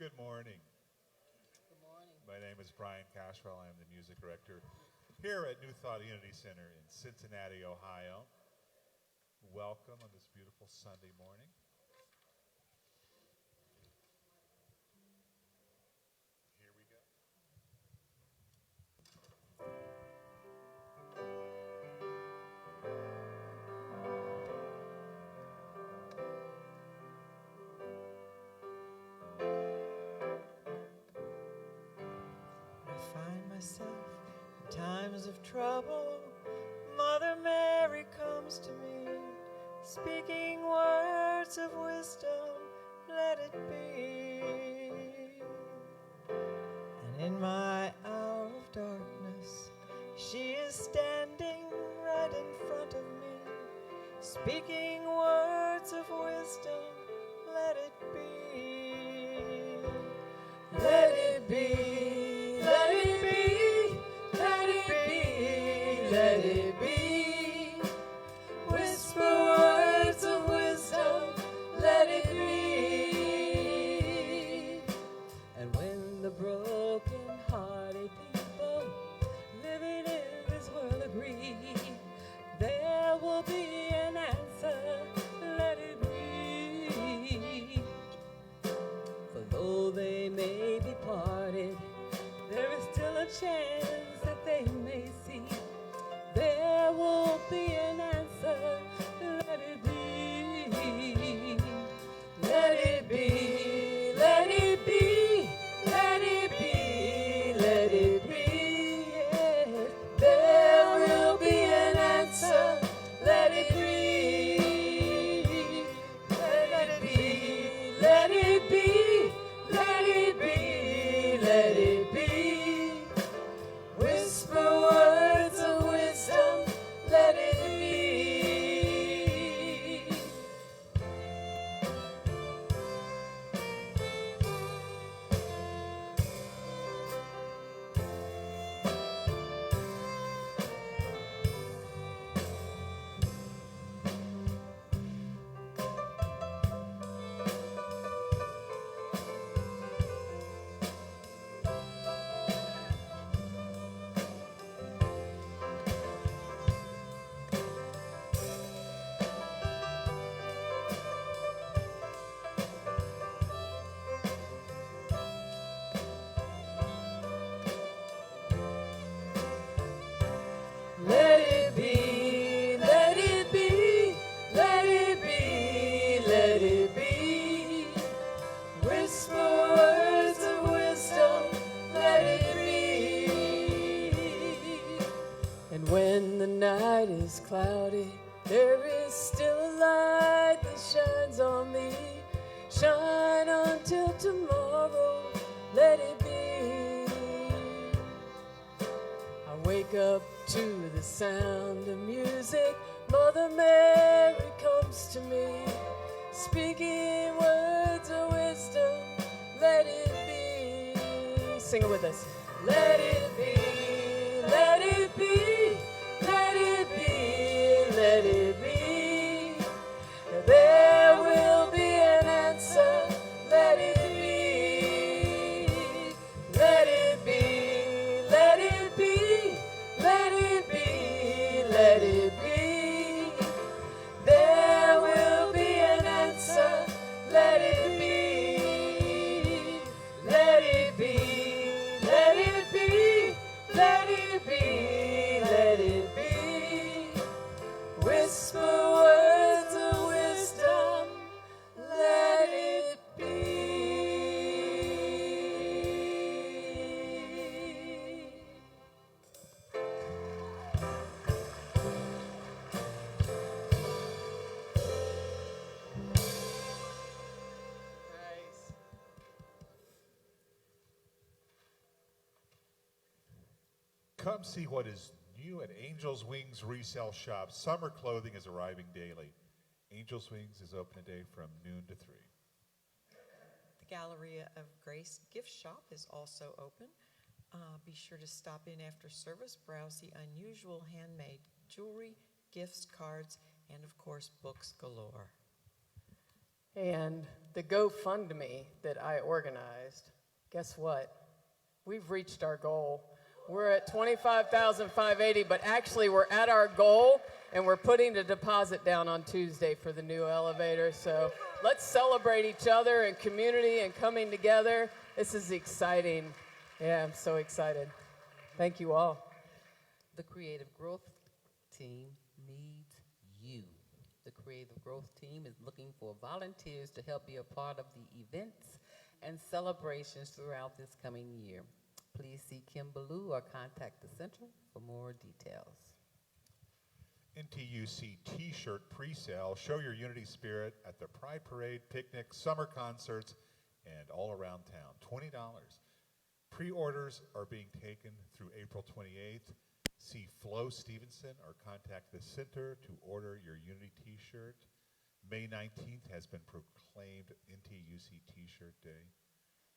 Good morning. Good morning. My name is Brian Cashwell. I am the music director here at New Thought Unity Center in Cincinnati, Ohio. Welcome on this beautiful Sunday morning. Here we go. I find myself in times of trouble. Mother Mary comes to me, speaking words of wisdom, let it be. And in my hour of darkness, she is standing right in front of me, speaking words of wisdom, let it be. Let it be, let it be, let it be, let it be. Whisper words of wisdom, let it be. And when the broken-hearted people living in this world agree, there will be an answer, let it be. For though they may be parted, there is still a chance that they may see. There will be an answer, let it be. Let it be, let it be, let it be, let it be. Yes. There will be an answer, let it be. Let it be, let it be, let it be, let it be. Whisper words of wisdom, let it be. Let it be, let it be, let it be, let it be. Whisper words of wisdom, let it be. And when the night is cloudy, there is still a light that shines on me. Shine until tomorrow, let it be. I wake up to the sound of music. Mother Mary comes to me, speaking words of wisdom, let it be. Sing it with us. Let it be, let it be, let it be, let it be. There will be an answer, let it be. Let it be, let it be, let it be, let it be. There will be an answer, let it be. Let it be, let it be, let it be, let it be. Whisper words of wisdom, let it be. Nice. Come see what is new at Angel's Wings Resale Shop. Summer clothing is arriving daily. Angel's Wings is open today from noon to 3. The Galleria of Grace gift shop is also open. Be sure to stop in after service, browse the unusual handmade jewelry, gifts, cards, and of course, books galore. And the GoFundMe that I organized, guess what? We've reached our goal. We're at $25,580, but actually we're at our goal, and we're putting the deposit down on Tuesday for the new elevator. So let's celebrate each other and community and coming together. This is exciting. Yeah, I'm so excited. Thank you all. The Creative Growth Team needs you. The Creative Growth Team is looking for volunteers to help be a part of the events and celebrations throughout this coming year. Please see Kim Belew or contact the center for more details. NTUC T-shirt pre-sale. Show your unity spirit at the Pride Parade, picnic, summer concerts, and all around town. $20. Pre-orders are being taken through April 28th. See Flo Stevenson or contact the center to order your Unity T-shirt. May 19th has been proclaimed NTUC T-shirt Day.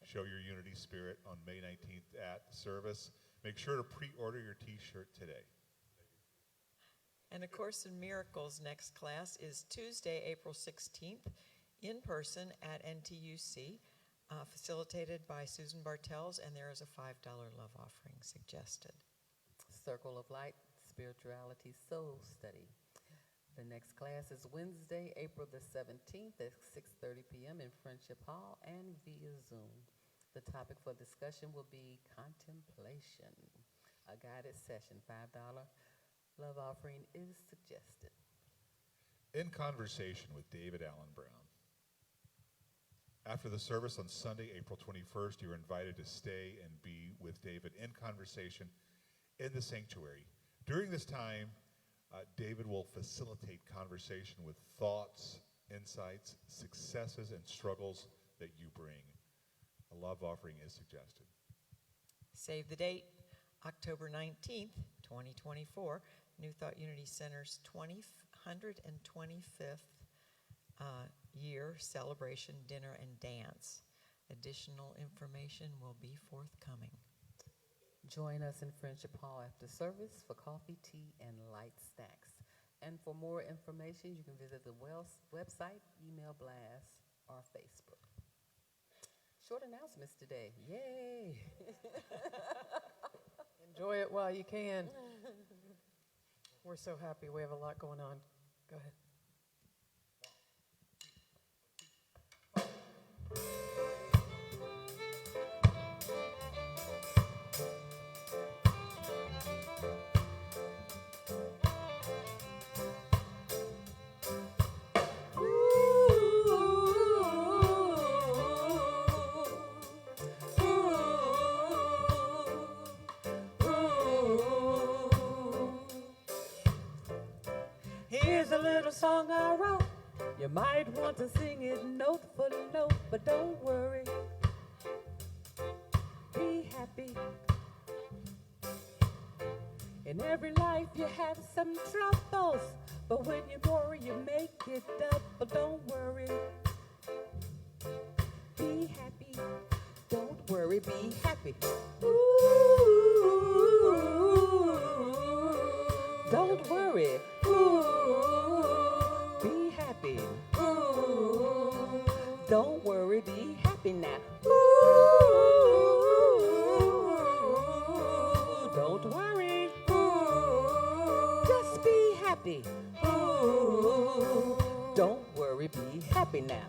Show your unity spirit on May 19th at service. Make sure to pre-order your T-shirt today. And A Course in Miracles next class is Tuesday, April 16th, in person at NTUC, facilitated by Susan Bartels, and there is a $5 love offering suggested. Circle of Light Spirituality Soul Study. The next class is Wednesday, April the 17th at 6:30 p.m. in Friendship Hall and via Zoom. The topic for discussion will be contemplation. A guided session, $5 love offering is suggested. In Conversation with David Allen Brown. After the service on Sunday, April 21st, you're invited to stay and be with David in conversation in the sanctuary. During this time, David will facilitate conversation with thoughts, insights, successes, and struggles that you bring. A love offering is suggested. Save the date, October 19th, 2024, New Thought Unity Center's 125th year celebration dinner and dance. Additional information will be forthcoming. Join us in Friendship Hall after service for coffee, tea, and light snacks. And for more information, you can visit the website, email blast, or Facebook. Short announcements today. Yay! Enjoy it while you can. We're so happy. We have a lot going on. Go ahead. Here's a little song I wrote. You might want to sing it note for note, but don't worry. Be happy. In every life you have some troubles, but when you worry you make it double. Don't worry. Be happy. Don't worry, be happy. Don't worry. Be happy. Don't worry, be happy now. Don't worry. Just be happy. Don't worry, be happy now.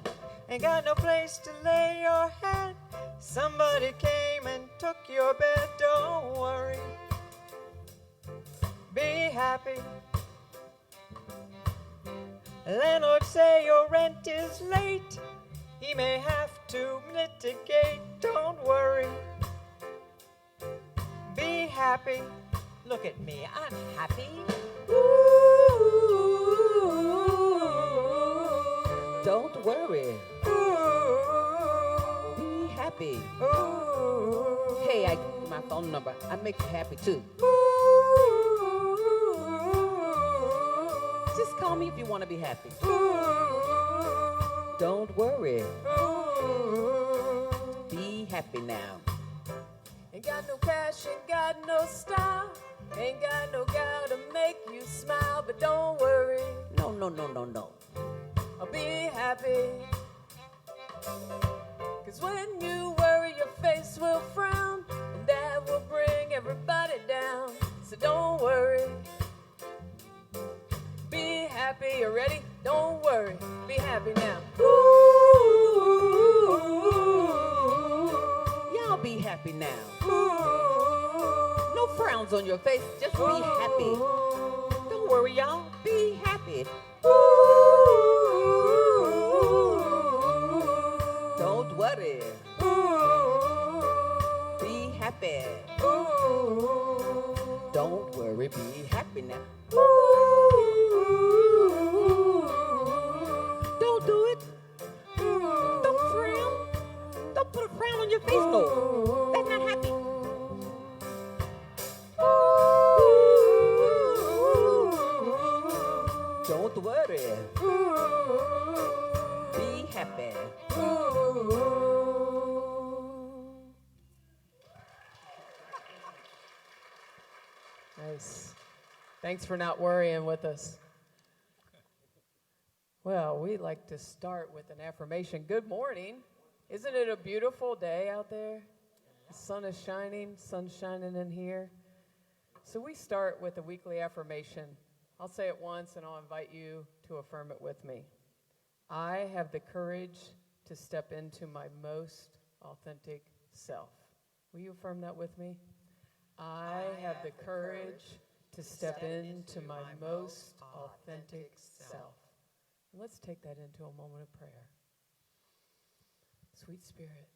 Ain't got no place to lay your head. Somebody came and took your bed. Don't worry. Be happy. Landlord say your rent is late. He may have to litigate. Don't worry. Be happy. Look at me, I'm happy. Don't worry. Be happy. Hey, I give you my phone number. I make you happy too. Just call me if you want to be happy. Don't worry. Be happy now. Ain't got no cash, ain't got no style, ain't got no gal to make you smile, but don't worry, No, no, no, no, no. I'll be happy. 'Cause when you worry, your face will frown, and that will bring everybody down. So don't worry, be happy. You ready? Don't worry, be happy now. Y'all be happy now. No frowns on your face, just be happy. Don't worry, y'all, be happy. Don't worry, be happy. Don't worry, be happy now. Don't do it. Don't frown. Don't put a frown on your face, no. That's not happy. Don't worry. Be happy. Nice. Thanks for not worrying with us. Well, we like to start with an affirmation. Good morning. Isn't it a beautiful day out there? The sun is shining, sun's shining in here. So we start with a weekly affirmation. I'll say it once and I'll invite you to affirm it with me. I have the courage to step into my most authentic self. Will you affirm that with me? I have the courage to step into my most authentic self. And let's take that into a moment of prayer. Sweet Spirit,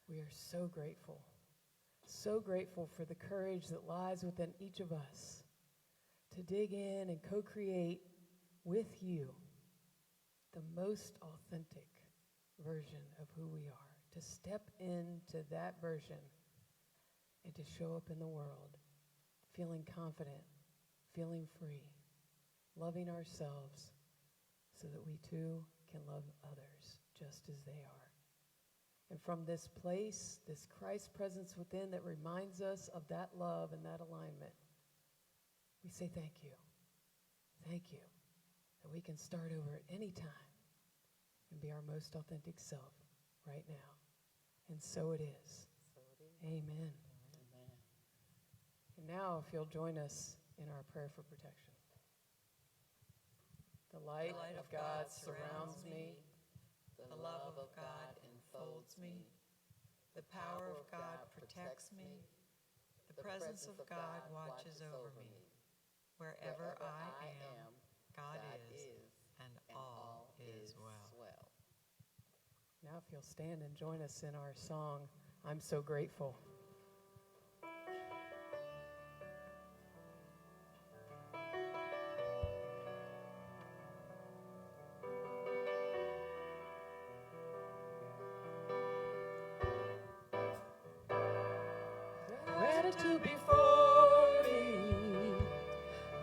we are so grateful for the courage that lies within each of us to dig in and co-create with you the most authentic version of who we are, to step into that version and to show up in the world feeling confident, feeling free, loving ourselves so that we too can love others just as they are. And from this place, this Christ presence within that reminds us of that love and that alignment, we say thank you. Thank you that we can start over at any time and be our most authentic self right now. And so it is. Amen. And now, if you'll join us in our prayer for protection. The light of God surrounds me. The love of God enfolds me. The power of God protects me. The presence of God watches over me. Wherever I am, God is, and all is well. Now, if you'll stand and join us in our song, I'm So Grateful. Gratitude before me,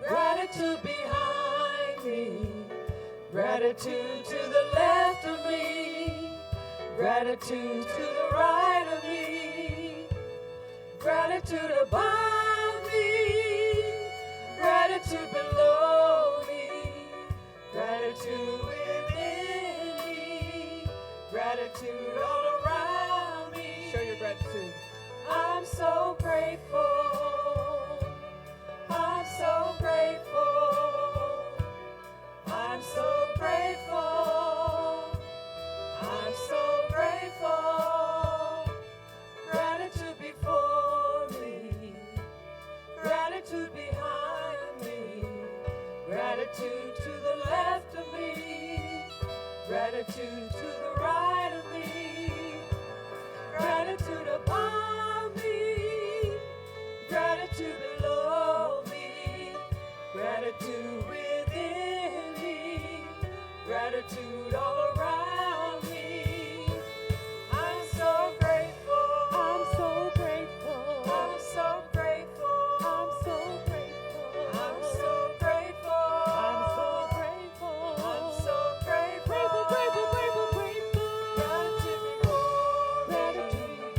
gratitude behind me, gratitude to the left of me, gratitude to the right of me, gratitude above me, gratitude below me, gratitude within me, gratitude all around me. Show your gratitude. I'm so grateful. I'm so grateful. I'm so grateful. I'm so grateful. Gratitude before me. Gratitude behind me. Gratitude to the left of me. Gratitude to the right of me. Gratitude above me, gratitude below me, gratitude within me, gratitude all around me. I'm so grateful. I'm so grateful. I'm so grateful. I'm so grateful. I'm so grateful. I'm so grateful. I'm so grateful. Grateful, grateful, grateful, grateful. Gratitude before me.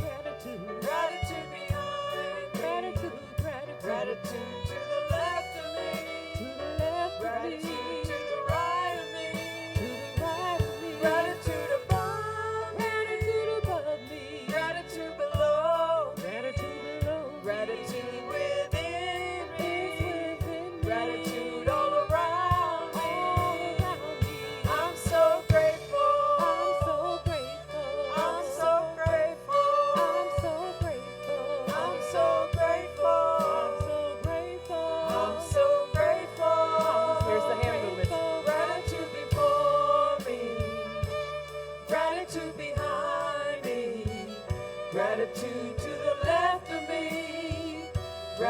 Gratitude, gratitude behind me. Gratitude, gratitude, gratitude to the left of me. To the left of me. Gratitude to the right of me. To the right of me.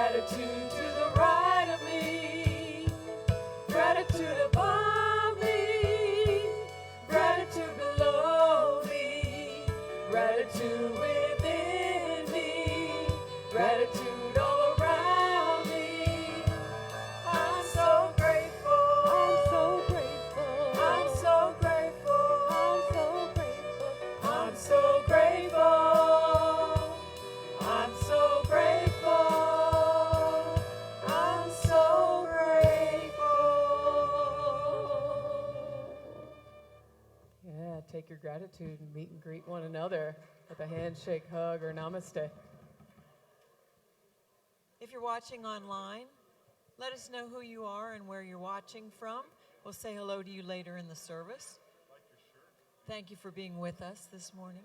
Gratitude to the right of me, gratitude above me, gratitude below me, gratitude within me, gratitude all around me. I'm so grateful. I'm so grateful. I'm so grateful. I'm so grateful. I'm so grateful. I'm so grateful. I'm so grateful. Yeah, take your gratitude and meet and greet one another with a handshake, hug, or namaste. If you're watching online, let us know who you are and where you're watching from. We'll say hello to you later in the service. Thank you for being with us this morning.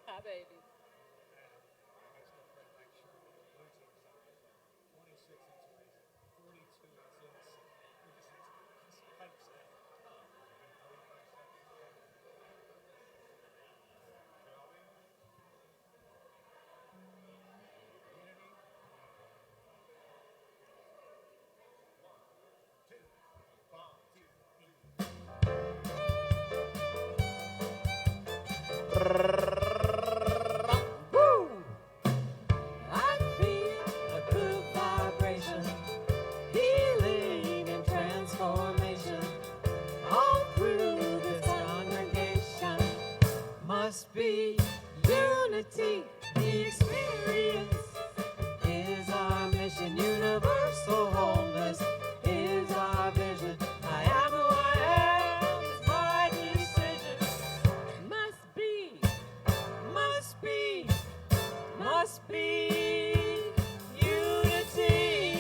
Hi, baby. Woo! I feel a good vibration, healing and transformation all through this congregation. Must be unity, the experience is our mission. Universal wholeness is our vision. I am who I am, it's my decision. Must be, must be, must be unity.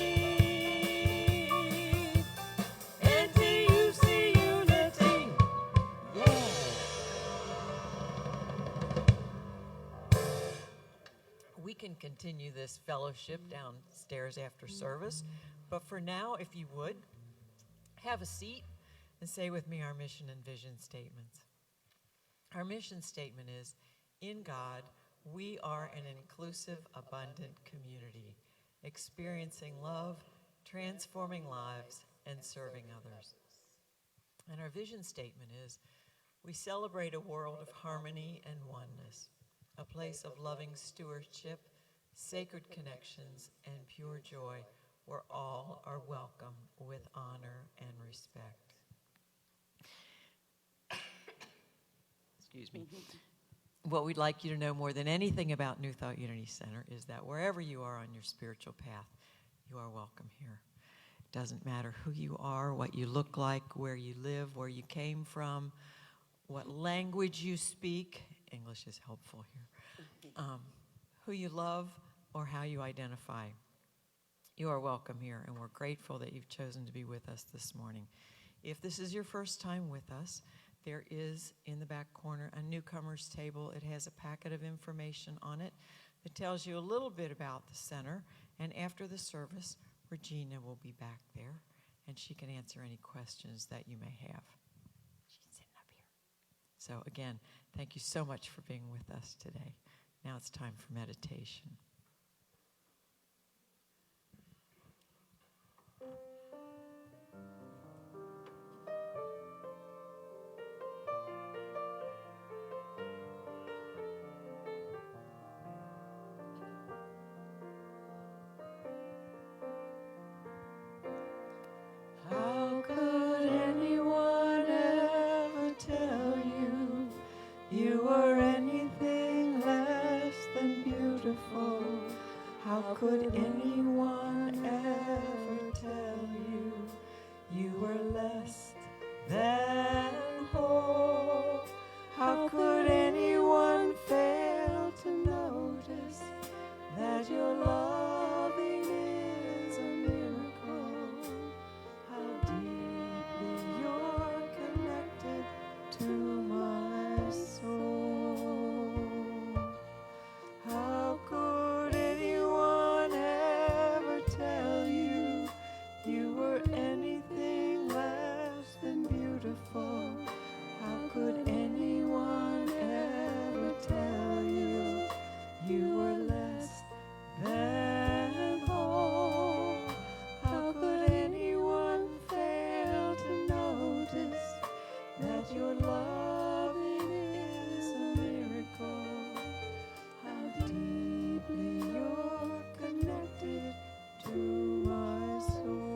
NTUC unity. Yeah. We can continue this fellowship downstairs after service, but for now, if you would, have a seat and say with me our mission and vision statements. Our mission statement is, in God, we are an inclusive, abundant community, experiencing love, transforming lives, and serving others. And our vision statement is, we celebrate a world of harmony and oneness, a place of loving stewardship, sacred connections, and pure joy, where all are welcome with honor and respect. Excuse me. What we'd like you to know more than anything about New Thought Unity Center is that wherever you are on your spiritual path, you are welcome here. It doesn't matter who you are, what you look like, where you live, where you came from, what language you speak. English is helpful here. Who you love or how you identify. You are welcome here, and we're grateful that you've chosen to be with us this morning. If this is your first time with us, there is in the back corner a newcomers table. It has a packet of information on it that tells you a little bit about the center, and after the service, Regina will be back there, and she can answer any questions that you may have. She's sitting up here. So again, thank you so much for being with us today. Now it's time for meditation. How could anyone ever tell you you were anything less than beautiful? anything less than beautiful? How could anyone ever tell you you were less than whole? How could anyone fail to notice that your loving is a miracle? How deeply you're connected to my soul.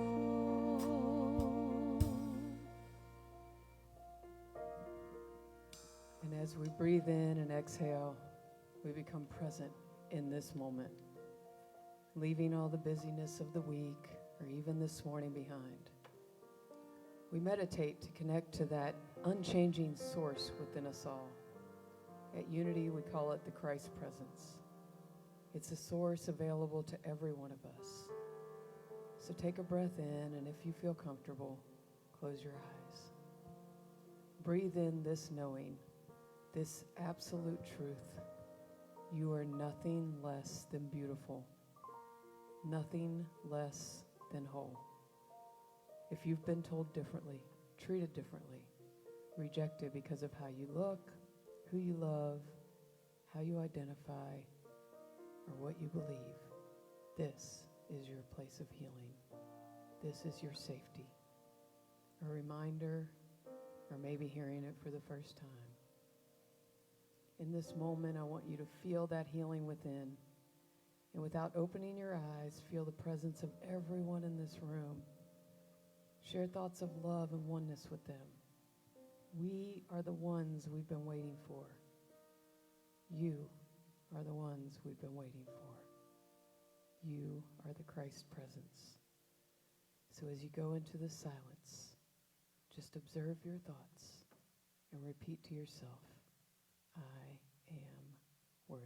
And as we breathe in and exhale, we become present in this moment, leaving all the busyness of the week or even this morning behind. We meditate to connect to that unchanging source within us all. At Unity, we call it the Christ presence. It's a source available to every one of us. So take a breath in, and if you feel comfortable, close your eyes. Breathe in this knowing, this absolute truth. You are nothing less than beautiful, nothing less than whole. If you've been told differently, treated differently, rejected because of how you look, who you love, how you identify, or what you believe, this is your place of healing. This is your safety. A reminder, or maybe hearing it for the first time. In this moment, I want you to feel that healing within. And without opening your eyes, feel the presence of everyone in this room. Share thoughts of love and oneness with them. We are the ones we've been waiting for. You are the ones we've been waiting for. You are the Christ presence. So as you go into the silence, just observe your thoughts and repeat to yourself, I am worthy.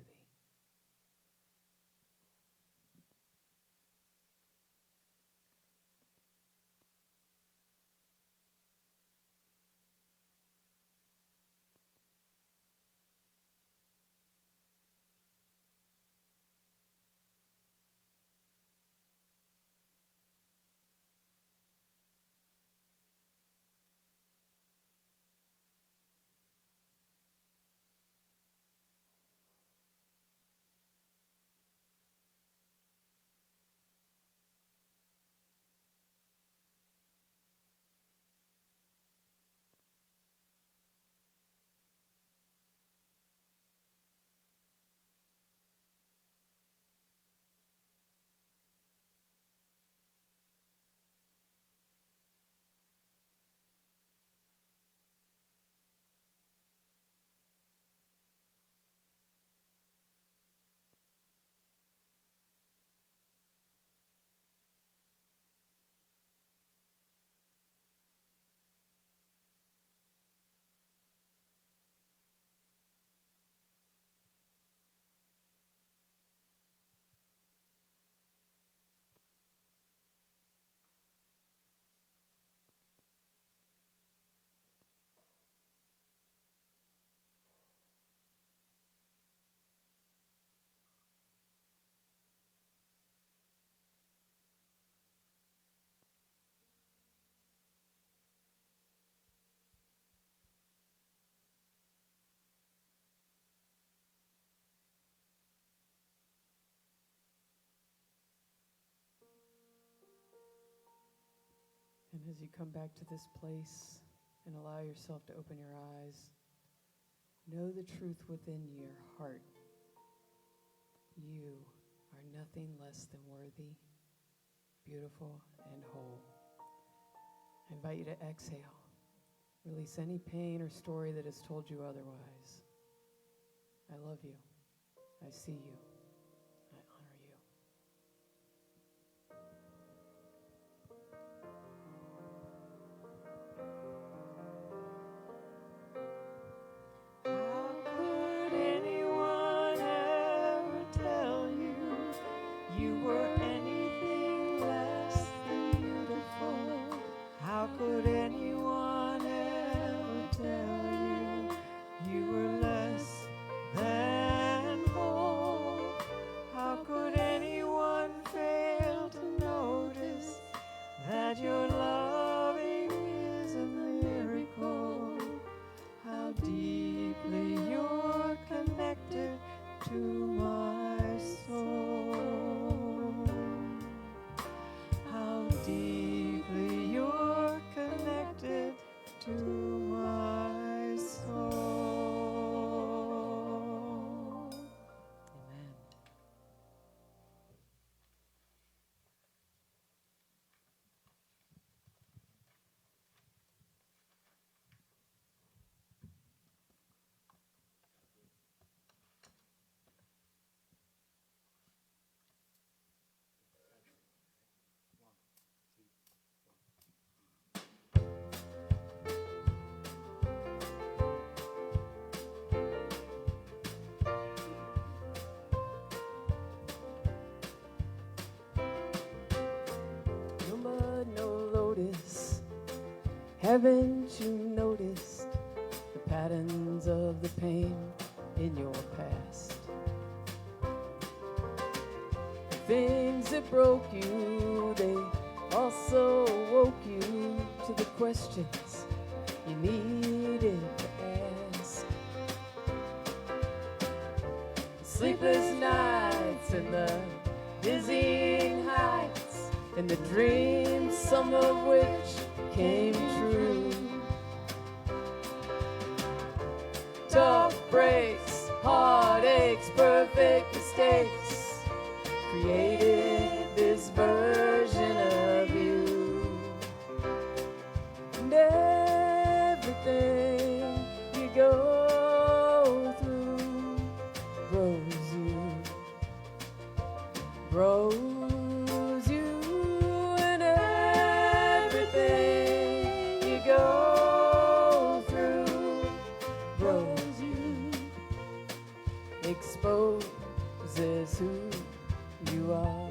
And as you come back to this place and allow yourself to open your eyes, know the truth within your heart. You are nothing less than worthy, beautiful, and whole. I invite you to exhale. Release any pain or story that has told you otherwise. I love you. I see you. I honor you. How could anyone ever tell you you were anything less than beautiful? How could anyone ever tell you you were less than whole? Haven't you noticed the patterns of the pain in your past? The things that broke you, they also woke you to the questions you needed to ask. Sleepless nights and the dizzying heights and the dreams, some of which came true. Tough breaks, heartaches, perfect mistakes created this version of you. And everything you go through grows you, grows you, and everything you go through grows you, exposes who you are.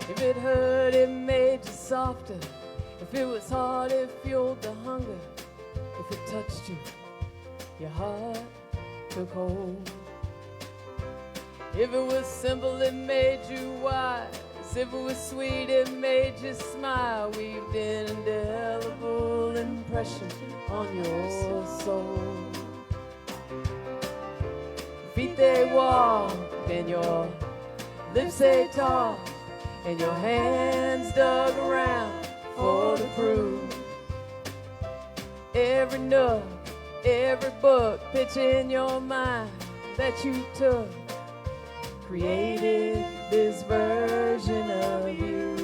If it hurt, it made you softer. If it was hard, it fueled the hunger. If it touched you, your heart took hold. If it was simple, it made you wise. If it was sweet, it made you smile. Weaved an indelible impression on your soul. Feet they walk, and your lips they talk, and your hands dug around for the proof. Every nook, every book, pitch in your mind that you took created this version of you.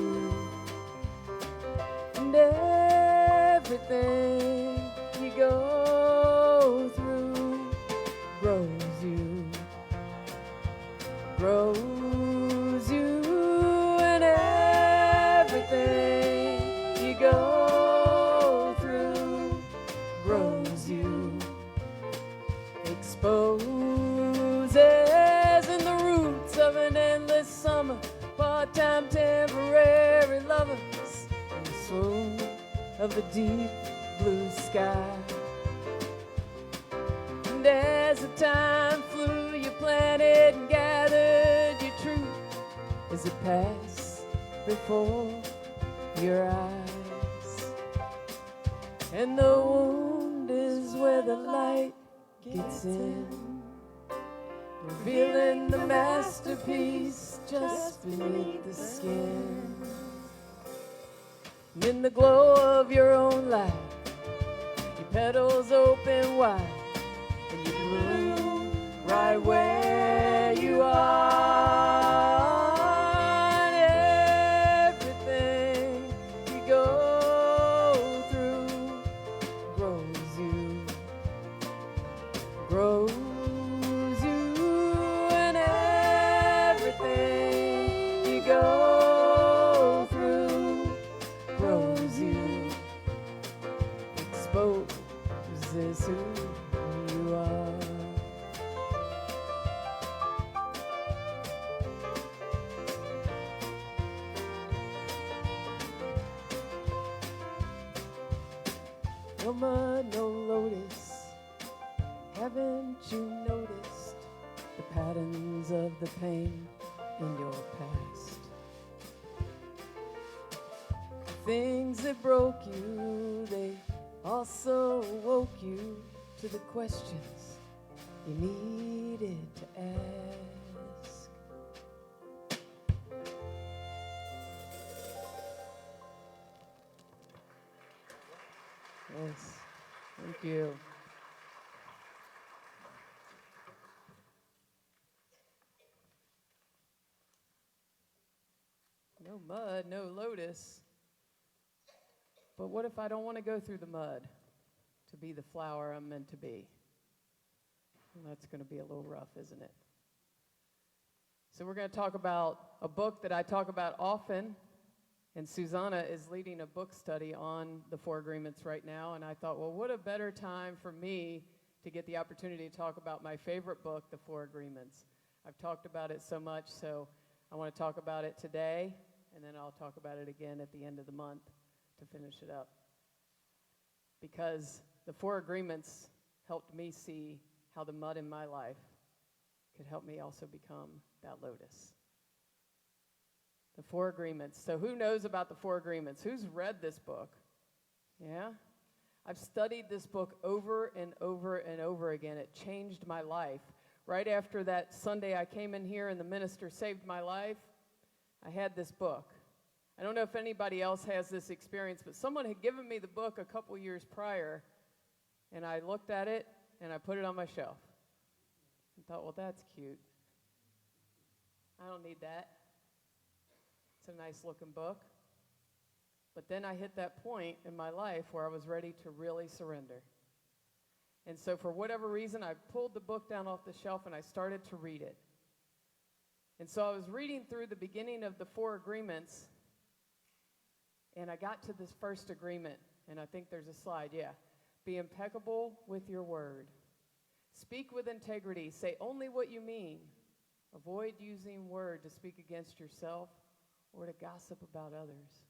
And everything you go through grows you, grows you, and everything you go through grows you, exposes in the roots of an endless summer, part-time temporary lovers in the swoon of the deep blue sky. And as the time flew, you planted and gathered your truth as it passed before your eyes. And the wound is where the light gets in, revealing the masterpiece just beneath the skin. And in the glow of your own light, your petals open wide, and you bloom right where you are. And everything you go through grows you, grows you, and everything you go through grows you, exposes who you are. No mud, no lotus. Haven't you noticed the patterns of the pain in your past? Things that broke you, they also woke you to the questions you needed to ask. Yes, thank you. No mud, no lotus. But what if I don't want to go through the mud to be the flower I'm meant to be? Well, that's going to be a little rough, isn't it? So we're going to talk about a book that I talk about often, and Susanna is leading a book study on the Four Agreements right now, and I thought, well, what a better time for me to get the opportunity to talk about my favorite book, The Four Agreements. I've talked about it so much, so I want to talk about it today, and then I'll talk about it again at the end of the month to finish it up. Because the Four Agreements helped me see how the mud in my life could help me also become that lotus. The Four Agreements. So who knows about the Four Agreements? Who's read this book? Yeah? I've studied this book over and over and over again. It changed my life. Right after that Sunday I came in here and the minister saved my life, I had this book. I don't know if anybody else has this experience, but someone had given me the book a couple years prior, and I looked at it and I put it on my shelf. I thought, well, that's cute. I don't need that. It's a nice looking book. But then I hit that point in my life where I was ready to really surrender. And so for whatever reason, I pulled the book down off the shelf and I started to read it. And so I was reading through the beginning of the Four Agreements, and I got to this first agreement, and I think there's a slide, yeah. Be impeccable with your word. Speak with integrity. Say only what you mean. Avoid using word to speak against yourself or to gossip about others.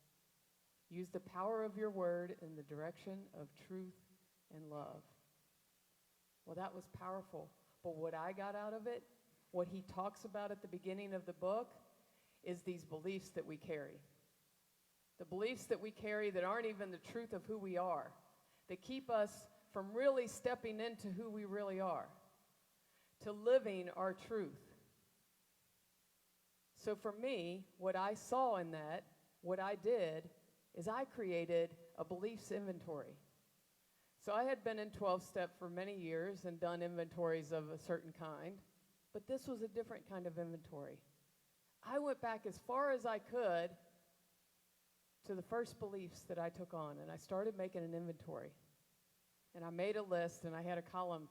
Use the power of your word in the direction of truth and love. Well, that was powerful. But what I got out of it, what he talks about at the beginning of the book, is these beliefs that we carry. The beliefs that we carry that aren't even the truth of who we are, that keep us from really stepping into who we really are, to living our truth. So for me, what I saw in that, what I did, is I created a beliefs inventory. So I had been in 12-step for many years and done inventories of a certain kind, but this was a different kind of inventory. I went back as far as I could to the first beliefs that I took on, and I started making an inventory. And I made a list, and I had a column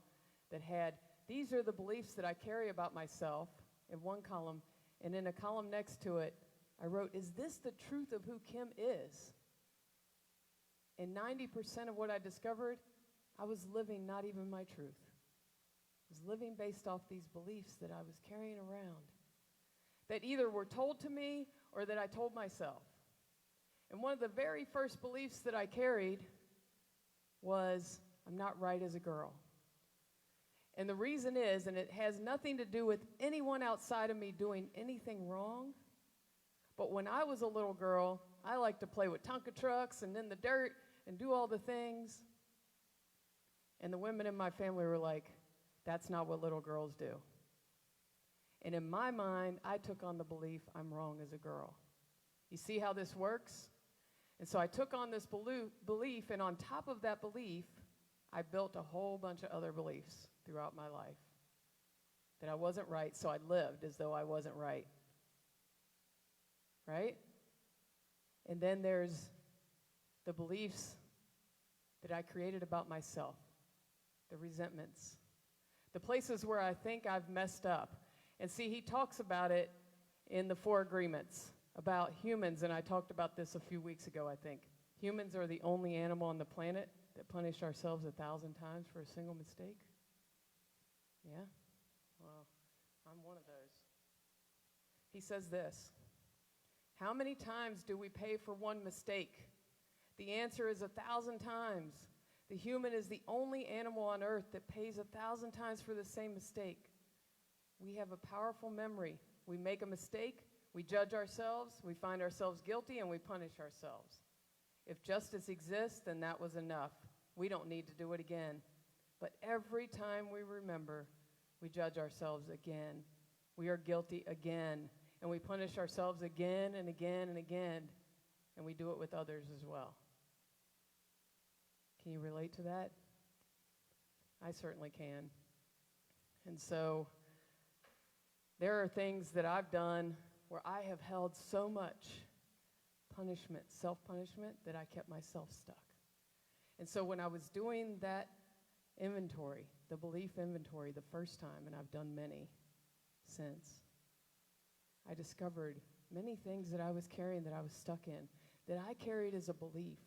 that had, these are the beliefs that I carry about myself in one column, and in a column next to it, I wrote, is this the truth of who Kim is? And 90% of what I discovered, I was living not even my truth. I was living based off these beliefs that I was carrying around, that either were told to me or that I told myself. And one of the very first beliefs that I carried was, I'm not right as a girl. And the reason is, and it has nothing to do with anyone outside of me doing anything wrong, but when I was a little girl, I liked to play with Tonka trucks and in the dirt and do all the things. And the women in my family were like, that's not what little girls do. And in my mind, I took on the belief I'm wrong as a girl. You see how this works? And so I took on this belief, and on top of that belief, I built a whole bunch of other beliefs throughout my life. That I wasn't right, so I lived as though I wasn't right. Right? And then there's the beliefs that I created about myself, the resentments, the places where I think I've messed up. And see, he talks about it in the Four Agreements about humans, and I talked about this a few weeks ago, I think. Humans are the only animal on the planet that punish ourselves 1,000 times for a single mistake. Yeah? Well, I'm one of those. He says this, how many times do we pay for one mistake? The answer is 1,000 times. The human is the only animal on earth that pays 1,000 times for the same mistake. We have a powerful memory. We make a mistake, we judge ourselves, we find ourselves guilty, and we punish ourselves. If justice exists, then that was enough. We don't need to do it again. But every time we remember, we judge ourselves again. We are guilty again, and we punish ourselves again and again and again, and we do it with others as well. Can you relate to that? I certainly can. And so there are things that I've done where I have held so much punishment, self-punishment, that I kept myself stuck. And so when I was doing that inventory, the belief inventory the first time, and I've done many since, I discovered many things that I was carrying that I was stuck in, that I carried as a belief.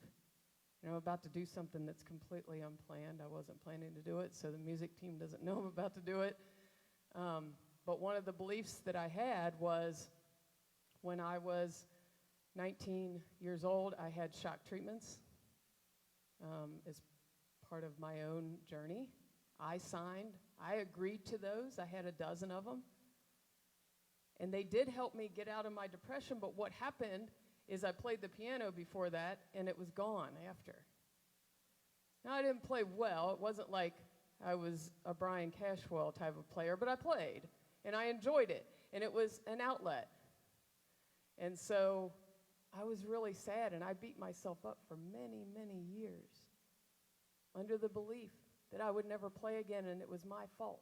And I'm about to do something that's completely unplanned. I wasn't planning to do it, so the music team doesn't know I'm about to do it. But one of the beliefs that I had was when I was 19 years old, I had shock treatments as part of my own journey. I agreed to those. I had a dozen of them. And they did help me get out of my depression, but what happened is I played the piano before that, and it was gone after. Now, I didn't play well. It wasn't like I was a Brian Cashwell type of player, but I played, and I enjoyed it, and it was an outlet. And so I was really sad, and I beat myself up for many, many years under the belief that I would never play again, and it was my fault.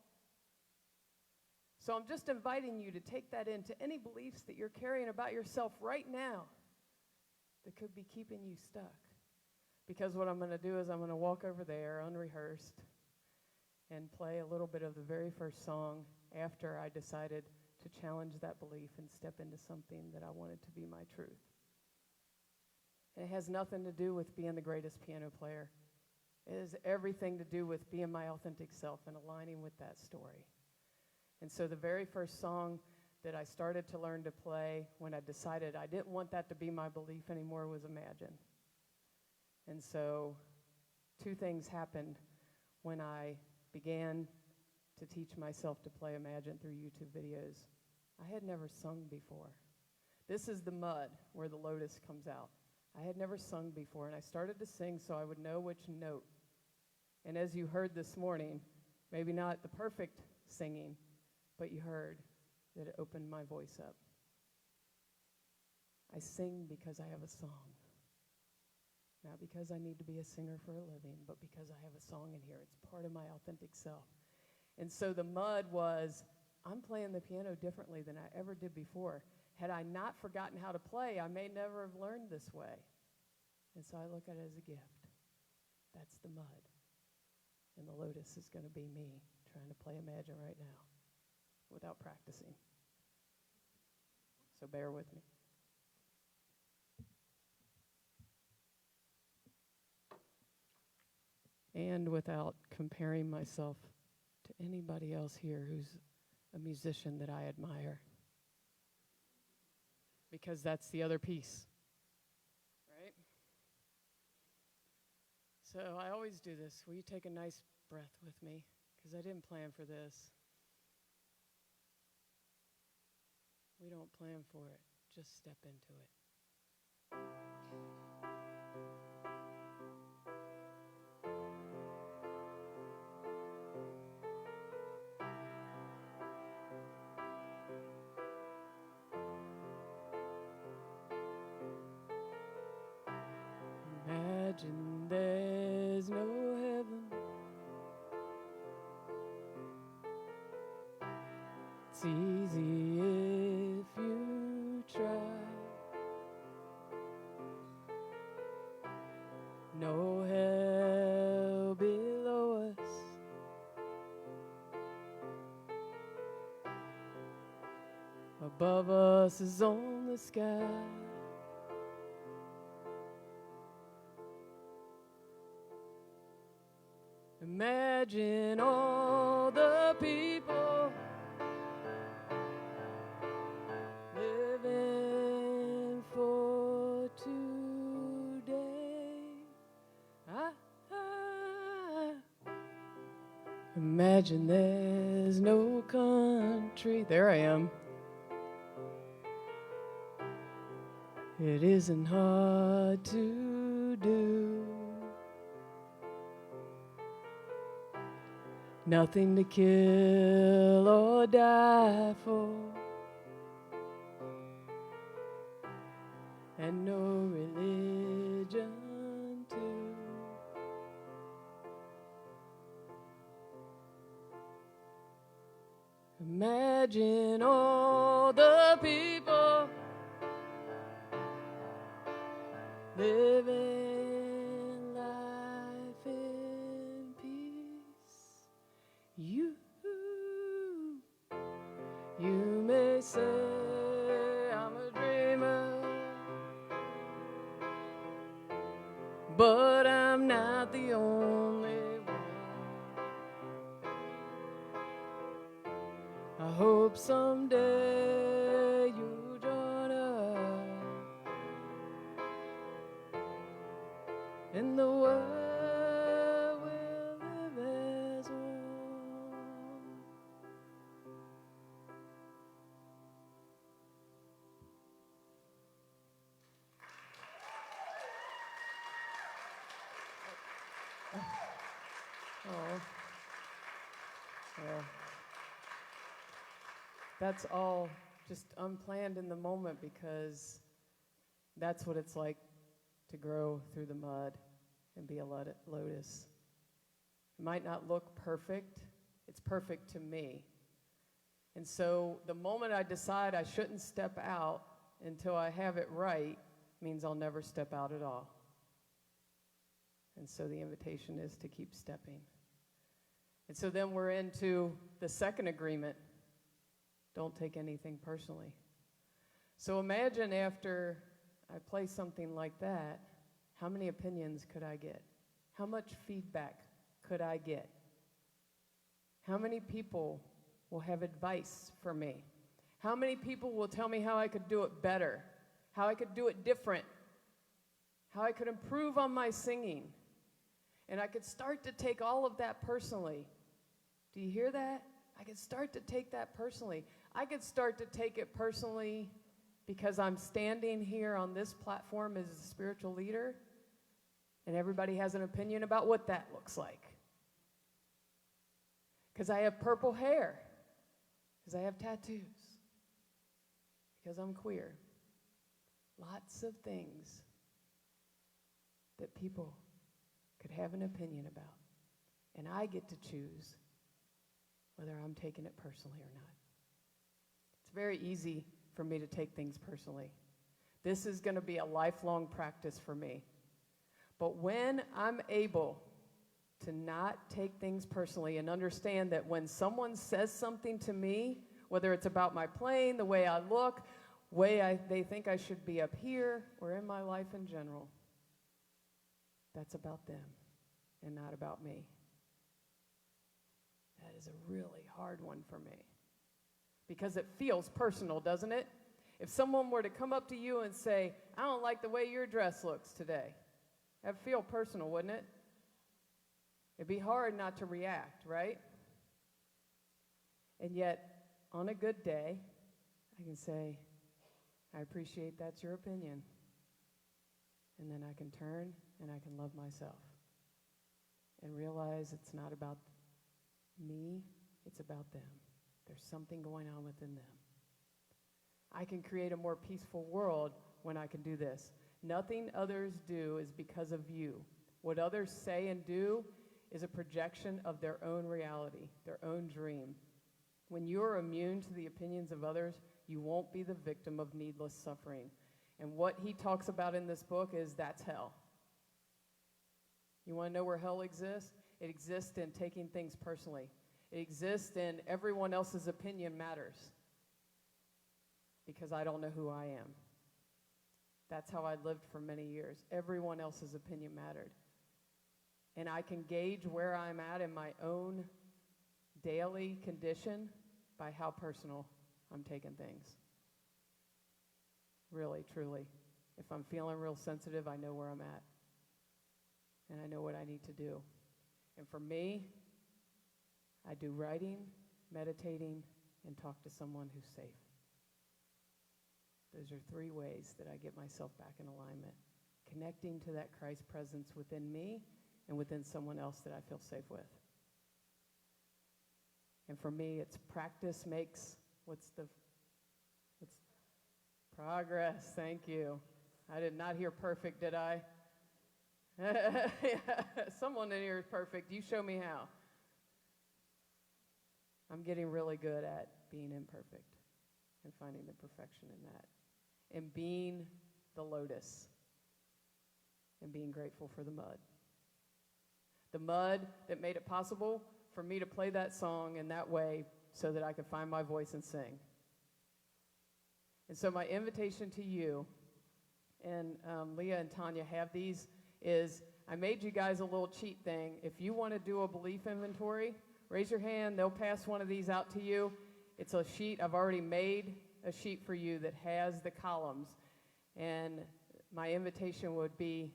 So I'm just inviting you to take that into any beliefs that you're carrying about yourself right now that could be keeping you stuck. Because what I'm going to do is I'm going to walk over there unrehearsed and play a little bit of the very first song after I decided to challenge that belief and step into something that I wanted to be my truth. And it has nothing to do with being the greatest piano player. It has everything to do with being my authentic self and aligning with that story. And so the very first song that I started to learn to play when I decided I didn't want that to be my belief anymore was Imagine. And so 2 things happened when I began to teach myself to play Imagine through YouTube videos. I had never sung before. This is the mud where the lotus comes out. I had never sung before, and I started to sing so I would know which note. And as you heard this morning, maybe not the perfect singing, but you heard that it opened my voice up. I sing because I have a song. Not because I need to be a singer for a living, but because I have a song in here. It's part of my authentic self. And so the mud was, I'm playing the piano differently than I ever did before. Had I not forgotten how to play, I may never have learned this way. And so I look at it as a gift. That's the mud. And the lotus is going to be me trying to play Imagine right now without practicing. So bear with me. And without comparing myself to anybody else here who's a musician that I admire. Because that's the other piece, right? So I always do this. Will you take a nice breath with me? Because I didn't plan for this. We don't plan for it. Just step into it. Imagine there's no heaven. It's easy if you try. No hell below us. Above us is on the sky. Imagine all the people living for today. Imagine there's no country. There I am. It isn't hard to do. Nothing to kill or die for, and no religion too. Imagine all the people living life in peace. You may say I'm a dreamer, but I'm not the only one. I hope someday you'll join us in the world we'll live as one. Oh, well, that's all just unplanned in the moment, because that's what it's like to grow through the mud and be a lotus. It might not look perfect. It's perfect to me. And so the moment I decide I shouldn't step out until I have it right means I'll never step out at all. And so the invitation is to keep stepping. And so then we're into the second agreement. Don't take anything personally. So imagine after I play something like that, how many opinions could I get? How much feedback could I get? How many people will have advice for me? How many people will tell me how I could do it better, how I could do it different, how I could improve on my singing? And I could start to take all of that personally. Do you hear that? I could start to take that personally. I could start to take it personally because I'm standing here on this platform as a spiritual leader, and everybody has an opinion about what that looks like. Because I have purple hair, because I have tattoos, because I'm queer. Lots of things that people could have an opinion about, and I get to choose whether I'm taking it personally or not. It's very easy for me to take things personally. This is going to be a lifelong practice for me. But when I'm able to not take things personally and understand that when someone says something to me, whether it's about my playing, the way I look, they think I should be up here, or in my life in general, that's about them and not about me. That is a really hard one for me, because it feels personal, doesn't it? If someone were to come up to you and say, I don't like the way your dress looks today, that'd feel personal, wouldn't it? It'd be hard not to react, right? And yet, on a good day, I can say, I appreciate that's your opinion. And then I can turn and I can love myself and realize it's not about me, it's about them. There's something going on within them. I can create a more peaceful world when I can do this. Nothing others do is because of you. What others say and do is a projection of their own reality, their own dream. When you're immune to the opinions of others, you won't be the victim of needless suffering. And what he talks about in this book is that's hell. You want to know where hell exists? It exists in taking things personally. It exists in everyone else's opinion matters, because I don't know who I am. That's how I lived for many years. Everyone else's opinion mattered. And I can gauge where I'm at in my own daily condition by how personal I'm taking things. Really, truly. If I'm feeling real sensitive, I know where I'm at. And I know what I need to do. And for me, I do writing, meditating, and talk to someone who's safe. Those are 3 ways that I get myself back in alignment. Connecting to that Christ presence within me and within someone else that I feel safe with. And for me, it's practice makes, what's progress, thank you. I did not hear perfect, did I? Someone in here is perfect. You show me how. I'm getting really good at being imperfect and finding the perfection in that. And being the lotus. And being grateful for the mud. The mud that made it possible for me to play that song in that way so that I could find my voice and sing. And so my invitation to you, and Leah and Tanya have these, is I made you guys a little cheat thing. If you want to do a belief inventory, raise your hand. They'll pass one of these out to you. It's a sheet. I've already made a sheet for you that has the columns. And my invitation would be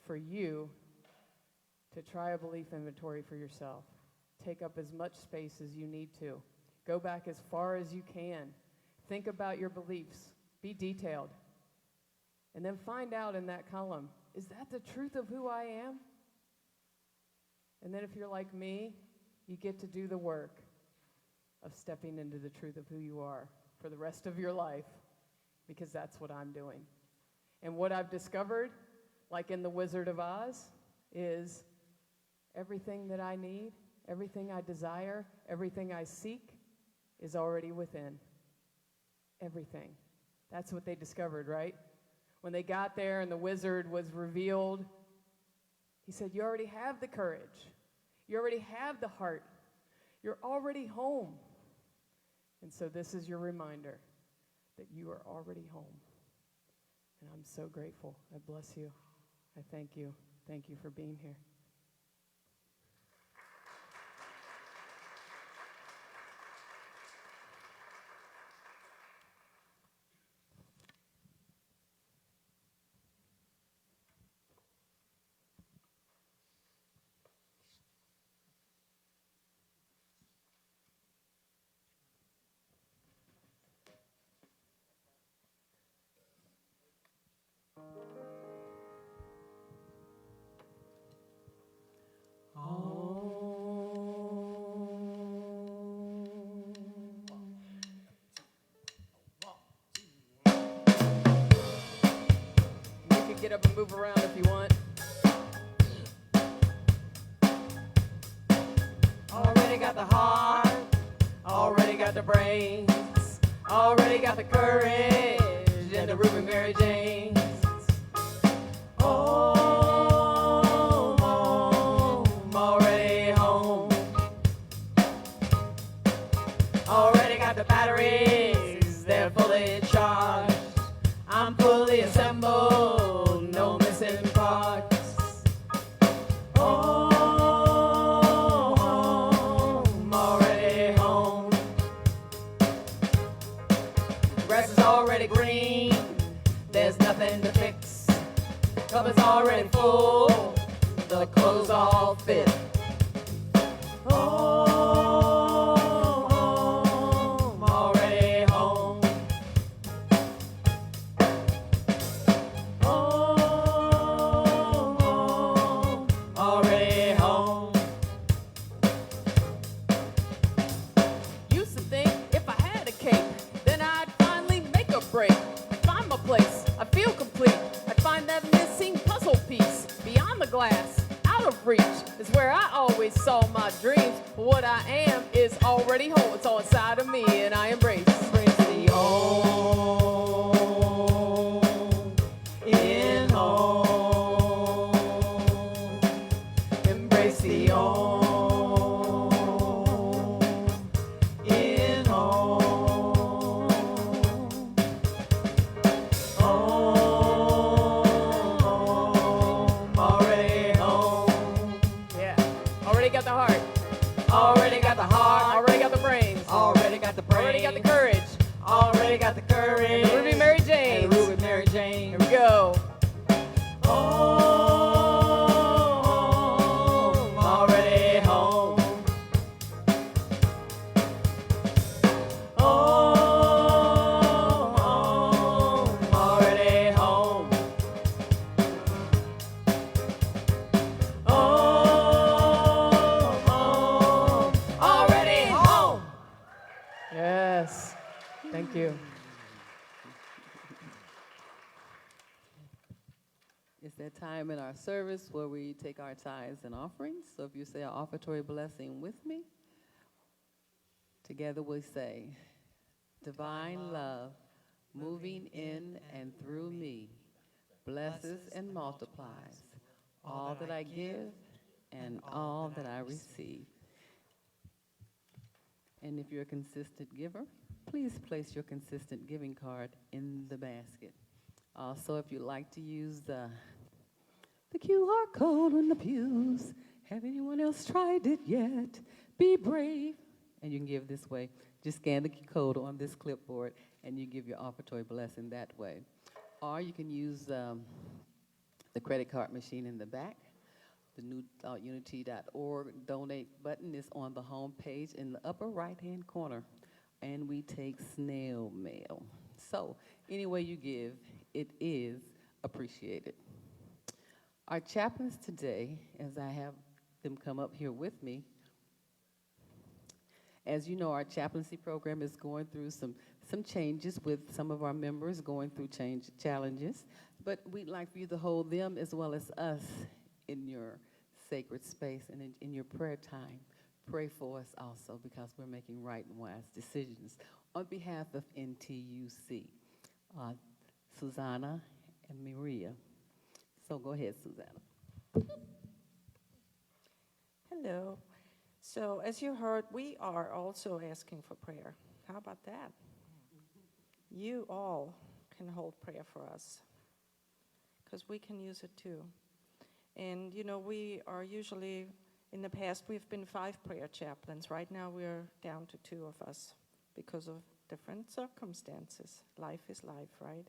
for you to try a belief inventory for yourself. Take up as much space as you need to. Go back as far as you can. Think about your beliefs. Be detailed. And then find out in that column, is that the truth of who I am? And then if you're like me, you get to do the work of stepping into the truth of who you are for the rest of your life, because that's what I'm doing. And what I've discovered, like in The Wizard of Oz, is everything that I need, everything I desire, everything I seek is already within. Everything. That's what they discovered, right? When they got there and the wizard was revealed, he said, you already have the courage. You already have the heart. You're already home. And so this is your reminder that you are already home. And I'm so grateful. I bless you. I thank you. Thank you for being here. You can get up and move around if you want. Already got the heart, already got the brains, already got the courage, and the Ruby Mary Janes. Home, home, already home. Already got the batteries, they're fully charged. I'm fully assembled, no missing parts. Home, already home. Grass is already green, there's nothing to fix. Cupboard's already full, the clothes all fit. Home, already home. Home, already home. Used to think if I had a cape, then I'd finally make a break. I'd find my place, I'd feel complete. I'd find that missing puzzle piece. Beyond the glass, out of reach, is where I always saw my dreams. What I am is already whole. It's all inside of me, and I embrace the home. In home, embrace the home. In home, home, already home. Yeah, already got the heart. Already got the heart. Already got the brains. Already got the brains. Already got the courage. Already got the courage. And the Ruby Mary Janes. And the Ruby Mary Janes. Here we go. Home, already home. Home, already home. Home, already home. Yes. Thank you. It's that time in our service where we take our tithes and offerings. So if you say an offertory blessing with me, together we say, divine love moving in and through me, blesses and multiplies all that I give and all that I receive. And if you're a consistent giver, please place your consistent giving card in the basket. Also, if you'd like to use the The QR code in the pews. Have anyone else tried it yet? Be brave. And you can give this way. Just scan the code on this clipboard, and you give your offertory blessing that way. Or you can use the credit card machine in the back. The newthoughtunity.org donate button is on the home page in the upper right-hand corner. And we take snail mail. So any way you give, it is appreciated. Our chaplains today, as I have them come up here with me, as you know, our chaplaincy program is going through some changes with some of our members going through challenges, but we'd like for you to hold them as well as us in your sacred space and in your prayer time. Pray for us also because we're making right and wise decisions. On behalf of NTUC, Susanna and Maria. So go ahead, Susanna. Hello. So as you heard, we are also asking for prayer. How about that? You all can hold prayer for us because we can use it too. And you know, we are usually, in the past we've been 5 prayer chaplains. Right now we're down to 2 of us because of different circumstances. Life is life, right?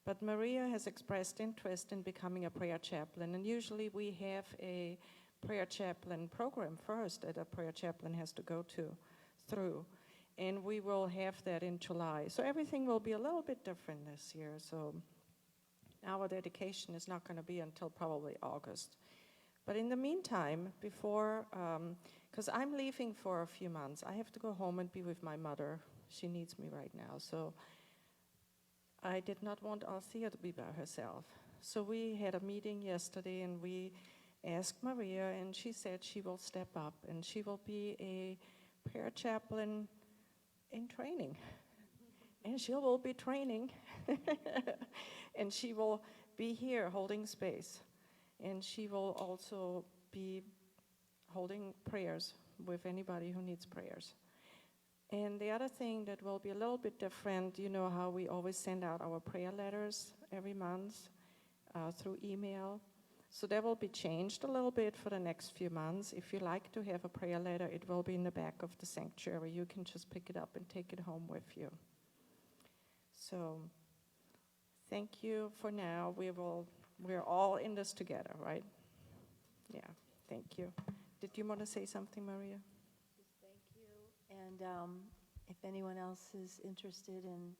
But Maria has expressed interest in becoming a prayer chaplain, and usually we have a prayer chaplain program first that a prayer chaplain has to go through. And we will have that in July. So everything will be a little bit different this year. So our dedication is not going to be until probably August. But in the meantime, before, because I'm leaving for a few months, I have to go home and be with my mother. She needs me right now. So I did not want Althea to be by herself. So we had a meeting yesterday and we asked Maria, and she said she will step up and she will be a prayer chaplain in training. And she will be training. And she will be here holding space. And she will also be holding prayers with anybody who needs prayers. And the other thing that will be a little bit different, you know how we always send out our prayer letters every month through email. So that will be changed a little bit for the next few months. If you like to have a prayer letter, it will be in the back of the sanctuary. You can just pick it up and take it home with you. So thank you for now. We're all in this together, right? Yeah, thank you. Did you want to say something, Maria? Just thank you. And if anyone else is interested in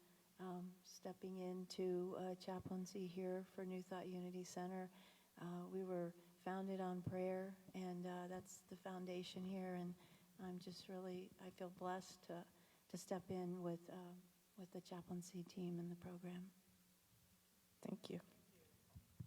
stepping into chaplaincy here for New Thought Unity Center, we were founded on prayer, and that's the foundation here. And I'm just really, I feel blessed to step in with the chaplaincy team in the program. Thank you.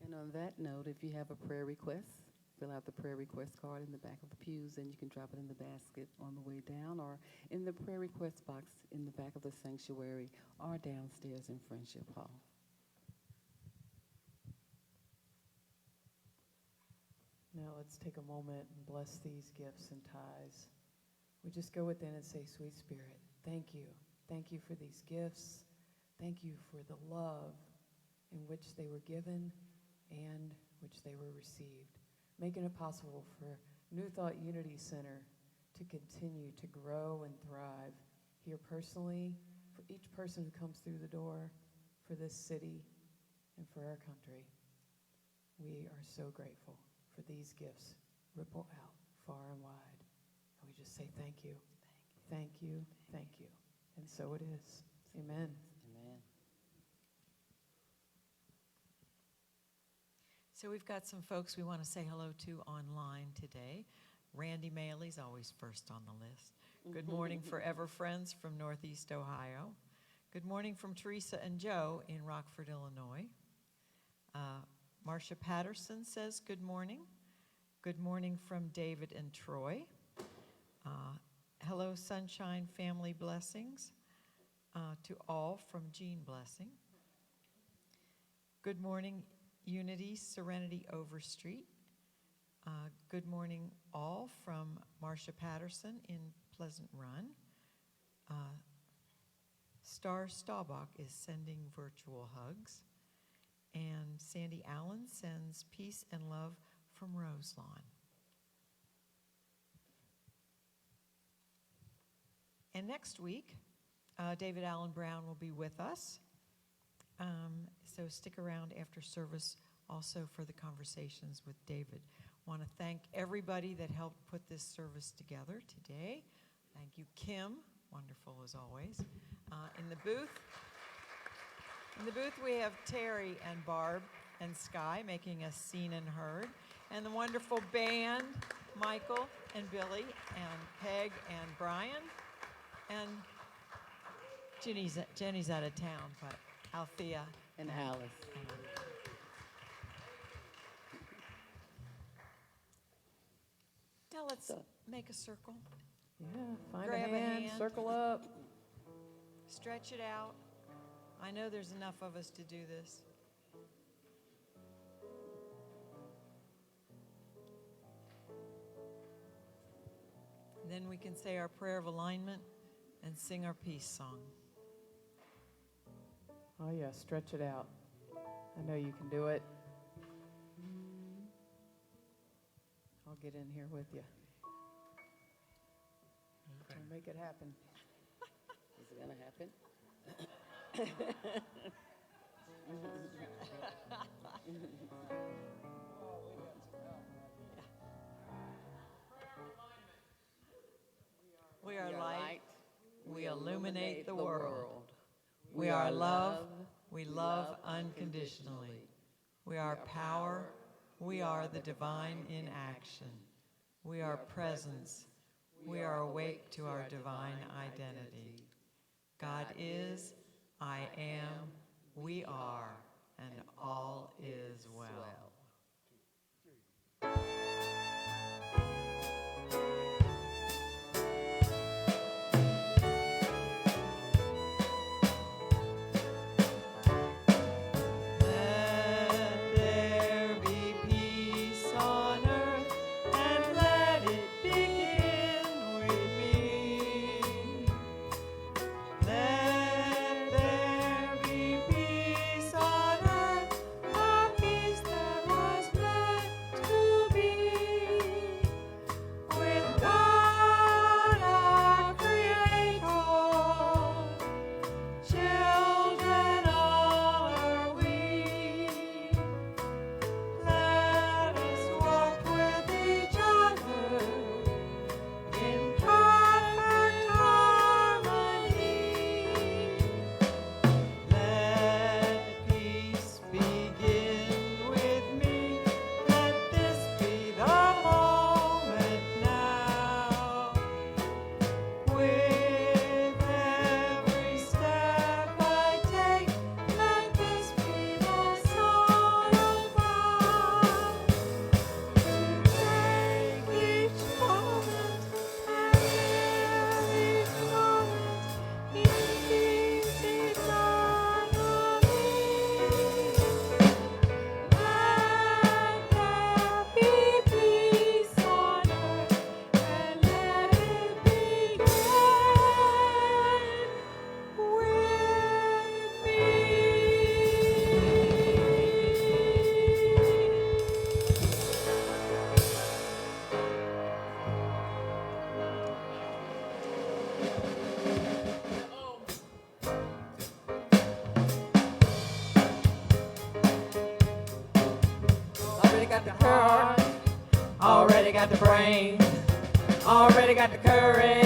And on that note, if you have a prayer request, fill out the prayer request card in the back of the pews, and you can drop it in the basket on the way down or in the prayer request box in the back of the sanctuary or downstairs in Friendship Hall. Now let's take a moment and bless these gifts and tithes. We just go within and say, Sweet Spirit, thank you. Thank you for these gifts. Thank you for the love in which they were given and which they were received, making it possible for New Thought Unity Center to continue to grow and thrive here personally, for each person who comes through the door, for this city, and for our country. We are so grateful for these gifts ripple out far and wide. And we just say thank you. Thank you. Thank you. And so it is. Amen. Amen. So we've got some folks we want to say hello to online today. Randy Maley's always first on the list. Good morning, Forever Friends from Northeast Ohio. Good morning from Teresa and Joe in Rockford, Illinois. Marcia Patterson says good morning. Good morning from David and Troy. Hello, Sunshine Family Blessings to all from Jean Blessing. Good morning, Unity Serenity Overstreet. Good morning, all from Marcia Patterson in Pleasant Run. Star Staubach is sending virtual hugs. And Sandy Allen sends peace and love from Roselawn. And next week, David Allen Brown will be with us. So stick around after service also for the conversations with David. Want to thank everybody that helped put this service together today. Thank you, Kim. Wonderful as always. In the booth, we have Terry and Barb and Sky making us seen and heard. And the wonderful band, Michael and Billy and Peg and Brian. And Jenny's out of town, but Althea And Alice. Now let's make a circle. Yeah, find Grab a a hand, hand. circle up. Stretch it out. I know there's enough of us to do this. Then we can say our prayer of alignment and sing our peace song. Oh yeah, stretch it out. I know you can do it. I'll get in here with you. We'll make it happen. Is it going to happen? We are light. We illuminate the world. We are love. We love unconditionally. We are power. We are the divine in action. We are presence. We are awake to our divine identity. God is, I am, we are, and all is well. Already got the brain, already got the courage.